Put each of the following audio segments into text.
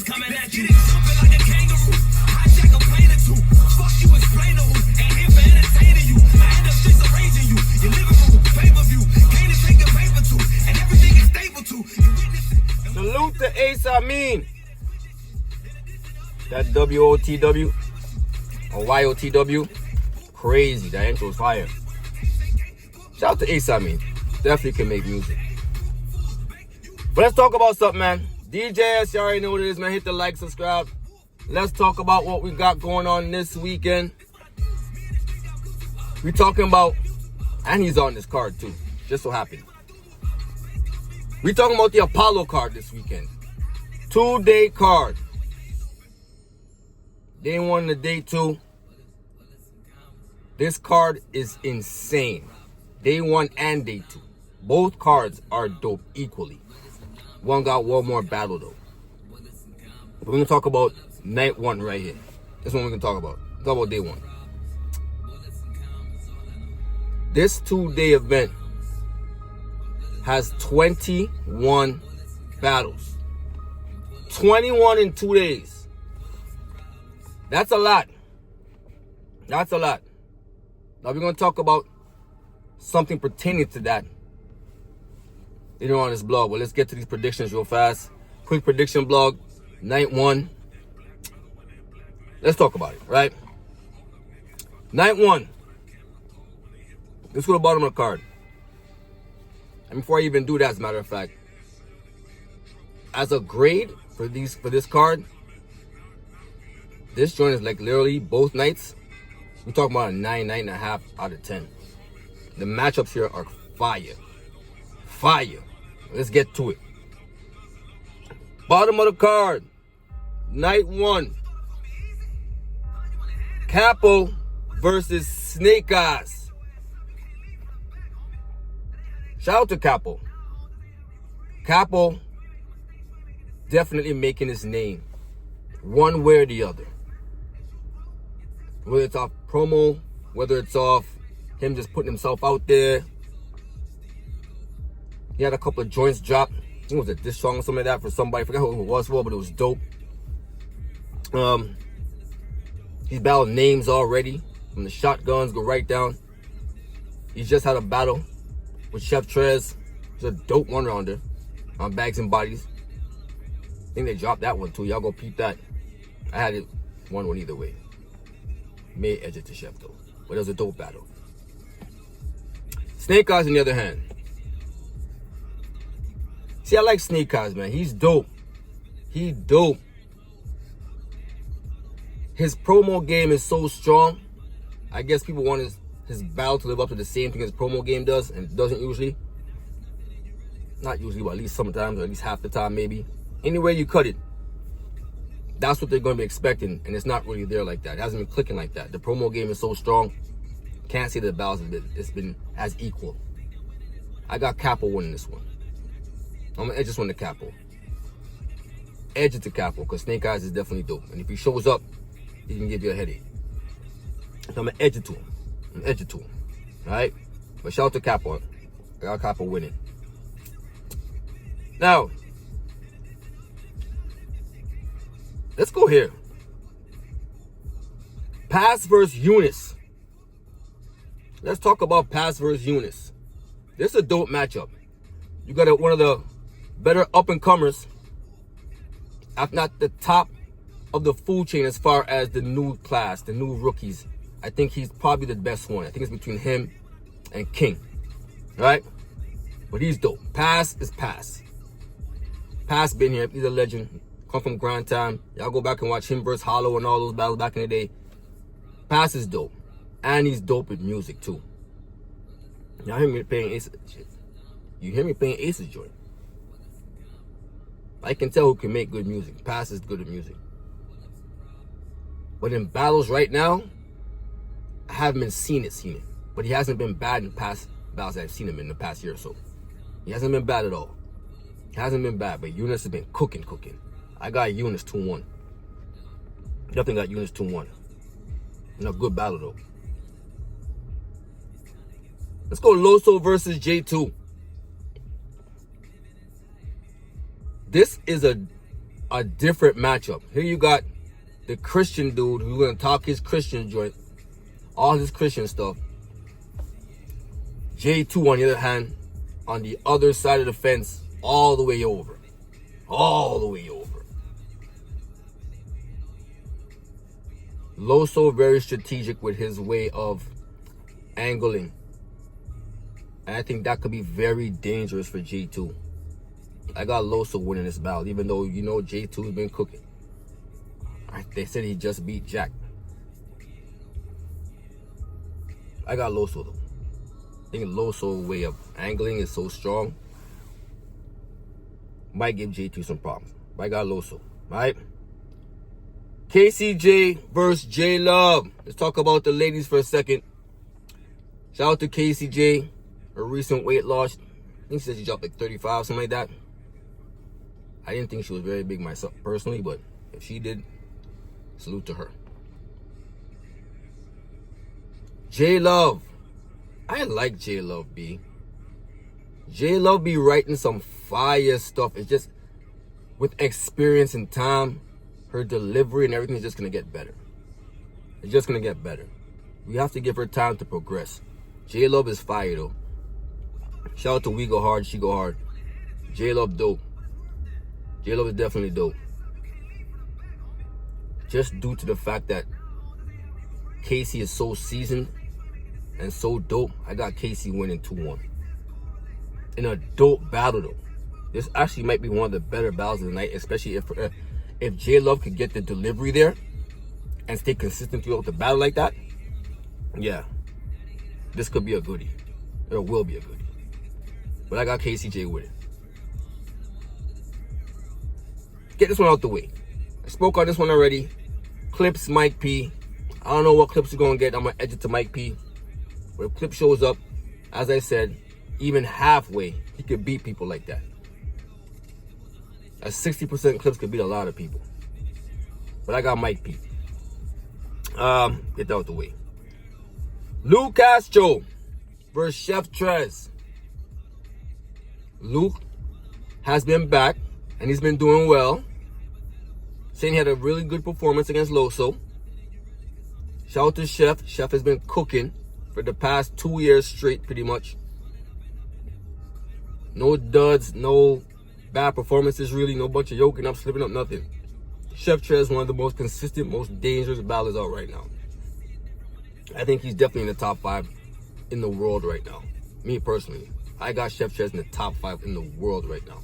is coming at you. Jumping like a kangaroo. Hijack a plane or two. Fuck you, explain to who. Ain't here for entertaining you. I end up streets arranging you. Your living room, pay-per-view. Can't take a paper to. And everything is stable to. Salute to Ace Amin. That WOTW or YOTW. Crazy. That intro was fire. Shout out to Ace Amin. Definitely can make music. But let's talk about something, man. D.J.S, you already know what it is, man. Hit the like, subscribe. Let's talk about what we got going on this weekend. We talking about, and he's on this card too. Just so happened. We talking about the Apollo card this weekend. 2-day card. Day 1 to day 2. This card is insane. Day 1 and day 2. Both cards are dope equally. One got one more battle though. We're going to talk about night 1 right here. This one we're going to talk about. Talk about day 1. This 2-day event has 21 battles. 21 in 2 days. That's a lot. That's a lot. Now we're going to talk about something pertaining to that later on this blog. But let's get to these predictions real fast. Quick prediction blog. Night 1. Let's talk about it, right? Night 1. Let's go to the bottom of the card. And before I even do that, as a matter of fact, as a grade for this card, this joint is like literally both nights. We're talking about a 9, 9.5 out of 10. The matchups here are fire. Fire. Let's get to it. Bottom of the card. Night 1. Capo versus Snake Eyes. Shout out to Capo. Capo definitely making his name one way or the other. Whether it's off promo, whether it's off him just putting himself out there. He had a couple of joints dropped. I think it was a diss song or something like that for somebody. I forgot who it was for, but it was dope. He's battled names already. From the shotguns, go right down. He just had a battle with Chef Trez. He's a dope one-rounder on Bags and Bodies. I think they dropped that one too. Y'all go peep that. I had it 1-1 either way. May edge it to Chef though. But it was a dope battle. Snake Eyes on the other hand. See, I like Snake Eyes, man. He's dope. He dope. His promo game is so strong. I guess people want his battle to live up to the same thing his promo game does, and it doesn't usually. Not usually, but at least sometimes, or at least half the time maybe. Anywhere you cut it, that's what they're going to be expecting, and it's not really there like that. It hasn't been clicking like that. The promo game is so strong. Can't say that the battles it's been as equal. I got Capo winning this one. I'm going to edge this one to Capo. Edge it to Capo, because Snake Eyes is definitely dope. And if he shows up, he can give you a headache. So I'm going to edge it to him. Alright? But shout out to Capo. I got Capo winning. Now, let's go here. Pass versus Eunice. Let's talk about Pass versus Eunice. This is a dope matchup. You got one of the better up-and-comers, if not the top of the food chain as far as the new class, the new rookies. I think he's probably the best one. I think it's between him and King. Right? But he's dope. Pass is Pass. Pass been here. He's a legend. Come from grind time. Y'all go back and watch him versus Hollow and all those battles back in the day. Pass is dope. And he's dope with music too. Y'all hear me playing Ace. You hear me playing Ace's joint. I can tell who can make good music. Pass is good at music. But in battles right now, I haven't been seen it. But he hasn't been bad in past battles that I've seen him in the past year or so. He hasn't been bad at all. He hasn't been bad, but Eunice has been cooking. I got Eunice 2-1. Definitely got Eunice 2-1. In a good battle though. Let's go Loso versus J2. This is a a different matchup. Here you got the Christian dude who's gonna talk his Christian joint, all his Christian stuff. J2 on the other hand, on the other side of the fence, all the way over. All the way over. Loso very strategic with his way of angling. And I think that could be very dangerous for J2. I got Loso winning this battle, even though you know J2's been cooking. They said he just beat Jack. I got Loso though. I think Loso's way of angling is so strong. Might give J2 some problems. But I got Loso. Alright? KCJ versus J Love. Let's talk about the ladies for a second. Shout out to KCJ. Her recent weight loss. I think she said she dropped like 35, something like that. I didn't think she was very big myself personally, but if she did, salute to her. J Love. I like J Love, B. J Love be writing some fire stuff. It's just with experience and time, her delivery and everything is just gonna get better. It's just gonna get better. We have to give her time to progress. J Love is fire though. Shout out to We Go Hard, She Go Hard. J Love dope. J Love is definitely dope. Just due to the fact that Casey is so seasoned and so dope, I got Casey winning 2-1. In a dope battle though. This actually might be one of the better battles of the night, especially if J Love could get the delivery there and stay consistent throughout the battle like that. Yeah, this could be a goodie. It will be a goodie. But I got KCJ with it. Get this one out the way. I spoke on this one already. Clips, Mike P. I don't know what clips you're going to get. I'm going to edit to Mike P. But if clip shows up, as I said, even halfway, he could beat people like that. A 60% clips could beat a lot of people. But I got Mike P. Get that out the way. Luke Castro versus Chef Trez. Luke has been back, and he's been doing well. Saying he had a really good performance against Loso. Shout out to Chef. Chef has been cooking for the past 2 years straight, pretty much. No duds, no bad performances, really. No bunch of yoking up, slipping up, nothing. Chef Trez, one of the most consistent, most dangerous battlers out right now. I think he's definitely in the top 5 in the world right now. Me personally. I got Chef Trez in the top 5 in the world right now.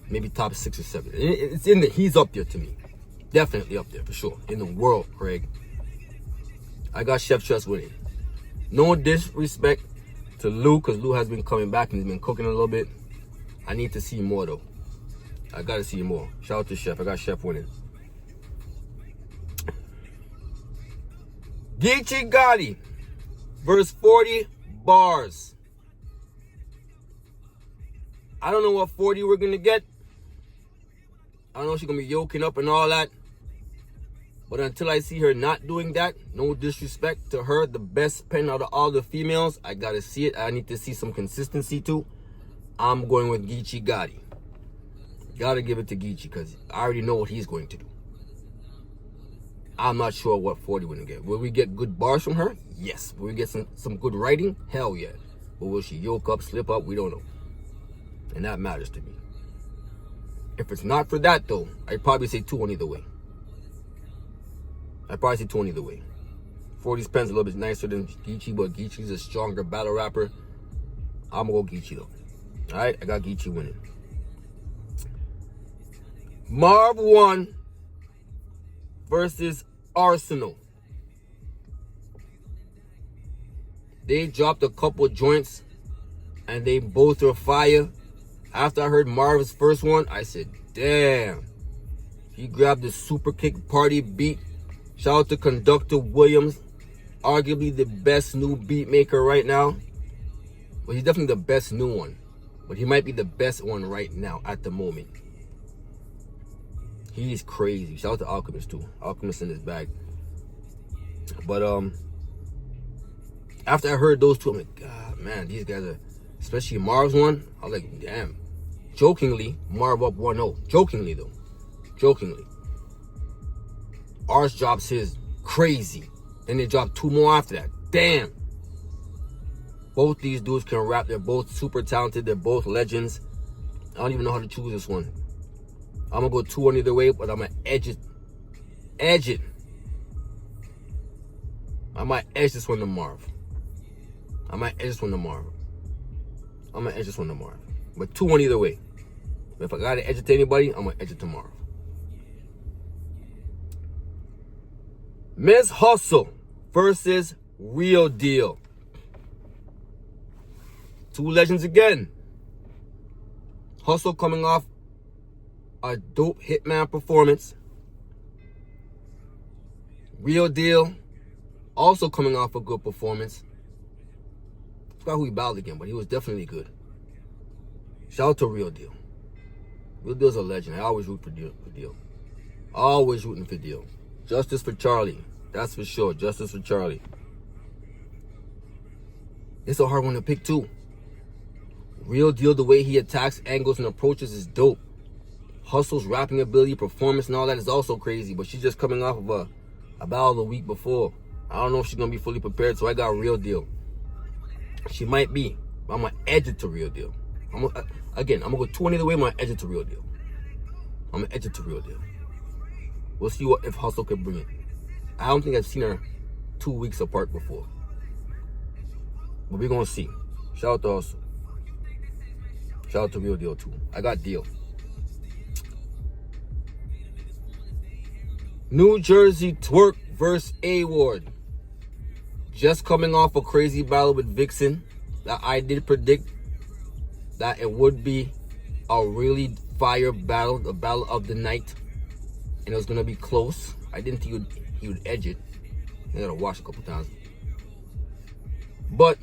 Maybe top 6 or 7. It's in the, he's up there to me. Definitely up there for sure. In the world, Craig. I got Chef Trez winning. No disrespect to Lou, because Lou has been coming back and he's been cooking a little bit. I need to see more though. I gotta see more. Shout out to Chef. I got Chef winning. Geechee Gotti versus 40 bars. I don't know what 40 we're gonna get. I don't know if she's gonna be yoking up and all that. But until I see her not doing that, no disrespect to her, the best pen out of all the females, I gotta see it. I need to see some consistency too. I'm going with Geechee Gotti. Gotta give it to Geechee because I already know what he's going to do. I'm not sure what 40 we're gonna get. Will we get good bars from her? Yes. Will we get some good writing? Hell yeah. But will she yoke up, slip up? We don't know. And that matters to me. If it's not for that though, I'd probably say 2-1 either way. I'd probably say 2-1 either way. 40's pen's a little bit nicer than Geechee, but Geechee's a stronger battle rapper. I'm gonna go Geechee though. Alright, I got Geechee winning. Marv 1 versus Arsenal. They dropped a couple joints and they both were fire. After I heard Marv's first one, I said, damn. He grabbed the super kick party beat. Shout out to Conductor Williams. Arguably the best new beat maker right now. But he's definitely the best new one. But he might be the best one right now at the moment. He's crazy. Shout out to Alchemist too. Alchemist in his bag. But after I heard those two, I'm like, God, man, these guys are, especially Marv's one, I was like, damn. Jokingly, Marv up 1-0. Jokingly, though. Jokingly. Ars drops his crazy. Then they drop 2 more after that. Damn. Both these dudes can rap. They're both super talented. They're both legends. I don't even know how to choose this one. I'm going to go 2-1 either way, but I'm going to edge it. Edge it. I might edge this one to Marv. I might edge this one to Marv. I'm going to edge this one to Marv. But 2-1 either way. But if I got to edge it to anybody, I'm going to edge it to Marv. Ms. Hustle versus Real Deal. 2 legends again. Hustle coming off a dope Hitman performance. Real Deal also coming off a good performance. I forgot who he battled again, but he was definitely good. Shout out to Real Deal. Real Deal's a legend. I always root for Deal. Always rooting for Deal. Justice for Charlie. That's for sure. Justice for Charlie. It's a hard one to pick too. Real Deal, the way he attacks, angles, and approaches is dope. Hustle's rapping ability, performance, and all that is also crazy. But she's just coming off of a battle the week before. I don't know if she's going to be fully prepared, so I got Real Deal. She might be, but I'm going to edge it to Real Deal. Again, I'm going to go 2-1 either way, I'm going to edge it to Real Deal. I'm going to edge it to Real Deal. We'll see if Hustle can bring it. I don't think I've seen her 2 weeks apart before. But we're going to see. Shout out to Hustle. Shout out to Real Deal too. I got Deal. New Jersey Twerk versus A-Ward. Just coming off a crazy battle with Vixen that I did predict that it would be a really fire battle, the battle of the night. And it was going to be close. I didn't think he would edge it. I got to watch a couple times. But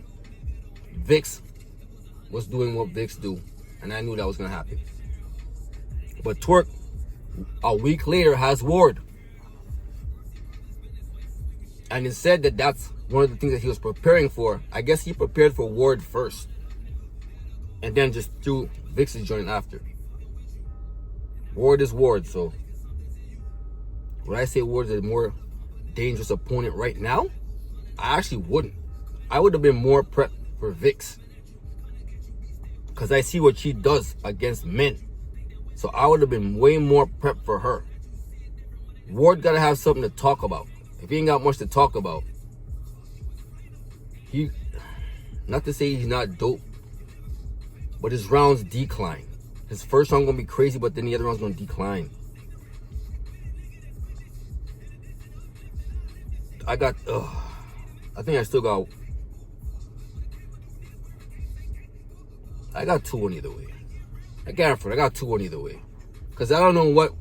Vix was doing what Vix do. And I knew that was going to happen. But Twerk, a week later, has Ward. And it said that that's one of the things that he was preparing for. I guess he prepared for Ward first. And then just threw Vix's joint after. Ward is Ward, so would I say Ward is a more dangerous opponent right now? I actually wouldn't. I would have been more prepped for Vix. Because I see what she does against men. So I would have been way more prepped for her. Ward got to have something to talk about. If he ain't got much to talk about, not to say he's not dope, but his rounds decline. His first round going to be crazy, but then the other round's going to decline. I think I still got... I got 2-1 either way. I got 2-1 either way. Because I don't know what...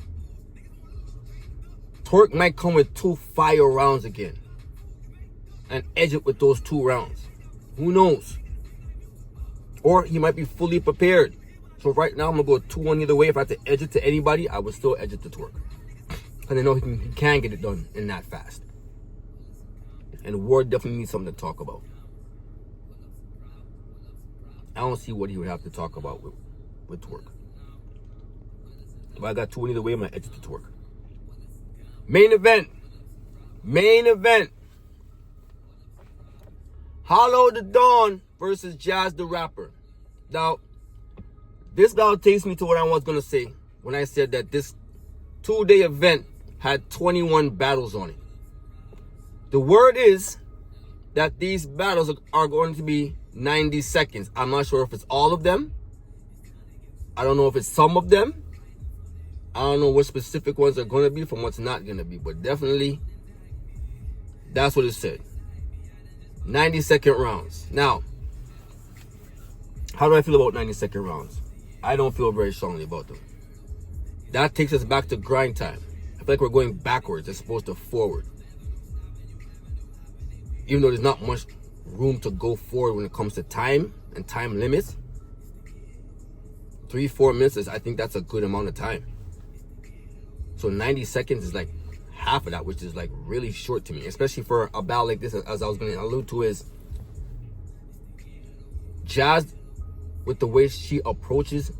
Twerk might come with 2 fire rounds again. And edge it with those 2 rounds. Who knows? Or he might be fully prepared. So right now, I'm going to go 2-1 either way. If I had to edge it to anybody, I would still edge it to Twerk. Because I know he can get it done in that fast. And Ward definitely needs something to talk about. I don't see what he would have to talk about with Twerk. But I got 2-1 either way, I'm going to edge it to Twerk. Main event. Hollow the Dawn versus Jazz the Rapper. Now, this now takes me to what I was going to say when I said that this 2-day event had 21 battles on it. The word is that these battles are going to be 90 seconds. I'm not sure if it's all of them. I don't know if it's some of them. I don't know what specific ones are going to be from what's not going to be. But definitely, that's what it said. 90-second rounds. Now, how do I feel about 90-second rounds? I don't feel very strongly about them. That takes us back to grind time. I feel like we're going backwards as opposed to forward. Even though there's not much room to go forward when it comes to time and time limits. 3-4 minutes, I think that's a good amount of time. So 90 seconds is like half of that, which is like really short to me, especially for a battle like this. As I was going to allude to, is Jazz, with the way she approaches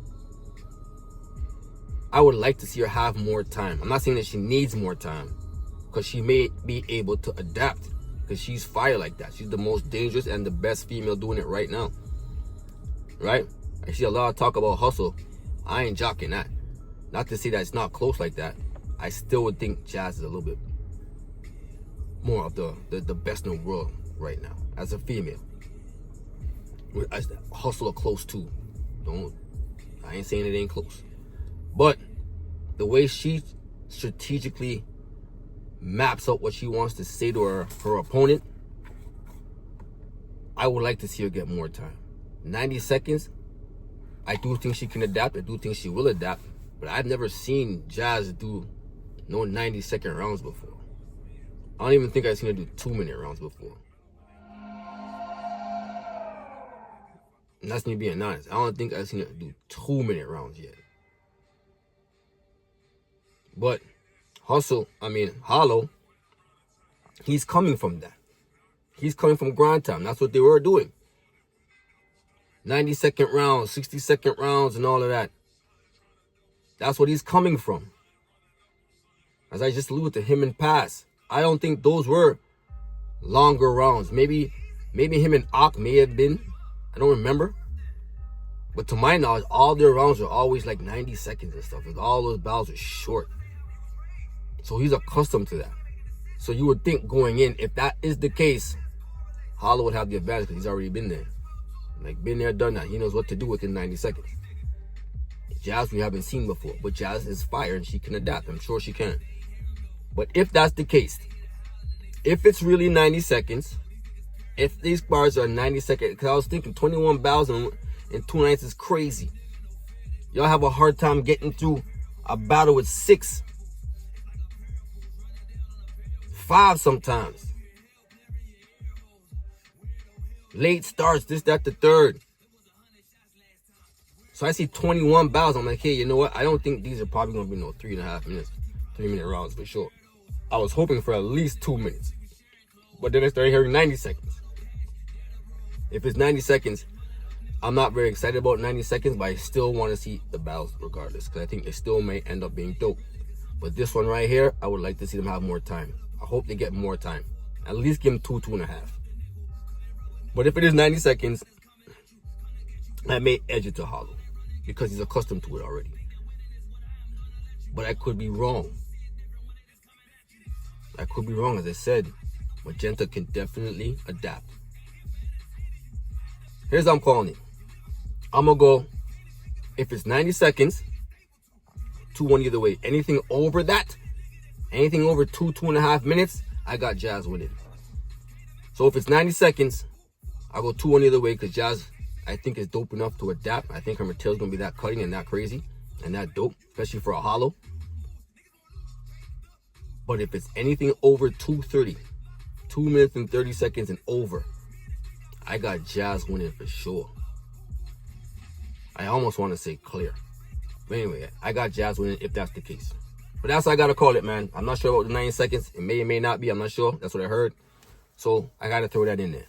I would like to see her have more time. I'm not saying that she needs more time, because she may be able to adapt, because she's fire like that. She's the most dangerous and the best female doing it right now. Right? I see a lot of talk about hustle. I ain't jocking that. Not to say that it's not close like that. I still would think Jazz is a little bit more of the best in the world right now as a female. As hustle are close too. I ain't saying it ain't close. But the way she strategically maps out what she wants to say to her opponent, I would like to see her get more time. 90 seconds, I do think she can adapt. I do think she will adapt. But I've never seen Jazz do no 90-second rounds before. I don't even think I've seen her do 2-minute rounds before. And that's me being honest. I don't think I've seen her do 2-minute rounds yet. But Hollow, he's coming from that. He's coming from grind time. That's what they were doing. 90-second rounds, 60-second rounds, and all of that. That's what he's coming from. As I just alluded to him in past, I don't think those were longer rounds. Maybe him and Ak may have been. I don't remember. But to my knowledge, all their rounds are always like 90 seconds and stuff. All those battles are short. So he's accustomed to that. So you would think going in, if that is the case, Hollow would have the advantage because he's already been there. Like, been there, done that. He knows what to do within 90 seconds. Jazz we haven't seen before. But Jazz is fire and she can adapt. I'm sure she can. But if that's the case, if it's really 90 seconds, if these bars are 90 seconds, because I was thinking 21 battles in 2 nights is crazy. Y'all have a hard time getting through a battle with 6, 5 sometimes. Late starts, this, that, the third. So I see 21 battles. I'm like, hey, you know what? I don't think these are probably going to be no 3.5 minutes, 3-minute rounds for sure. I was hoping for at least 2 minutes. But then I started hearing 90 seconds. If it's 90 seconds, I'm not very excited about 90 seconds, but I still want to see the battles regardless, because I think it still may end up being dope. But this one right here, I would like to see them have more time. I hope they get more time. At least give them 2.5. But if it is 90 seconds, I may edge it to Hollow because he's accustomed to it already. But I could be wrong. I could be wrong. As I said, Magenta can definitely adapt. Here's how I'm calling it. I'm going to go, if it's 90 seconds, 2-1 either way. Anything over that, anything over 2.5 minutes, I got Jazz winning. So if it's 90 seconds, I'll go 2-1 either way because Jazz, I think, is dope enough to adapt. I think her material's going to be that cutting and that crazy and that dope, especially for a Hollow. But if it's anything over 2:30, 2 minutes and 30 seconds and over, I got Jazz winning for sure. I almost want to say clear. But anyway, I got Jazz winning if that's the case. But that's what I got to call it, man. I'm not sure about the 90 seconds. It may or may not be. I'm not sure. That's what I heard. So I got to throw that in there.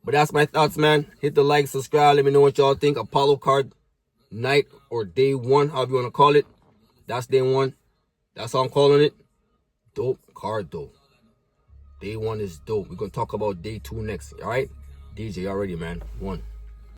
But that's my thoughts, man. Hit the like, subscribe. Let me know what y'all think. Apollo Card night or day 1, however you want to call it. That's day 1. That's how I'm calling it. Dope card, dope. Day 1 is dope. We're going to talk about day 2 next. All right? DJ already, man. 1.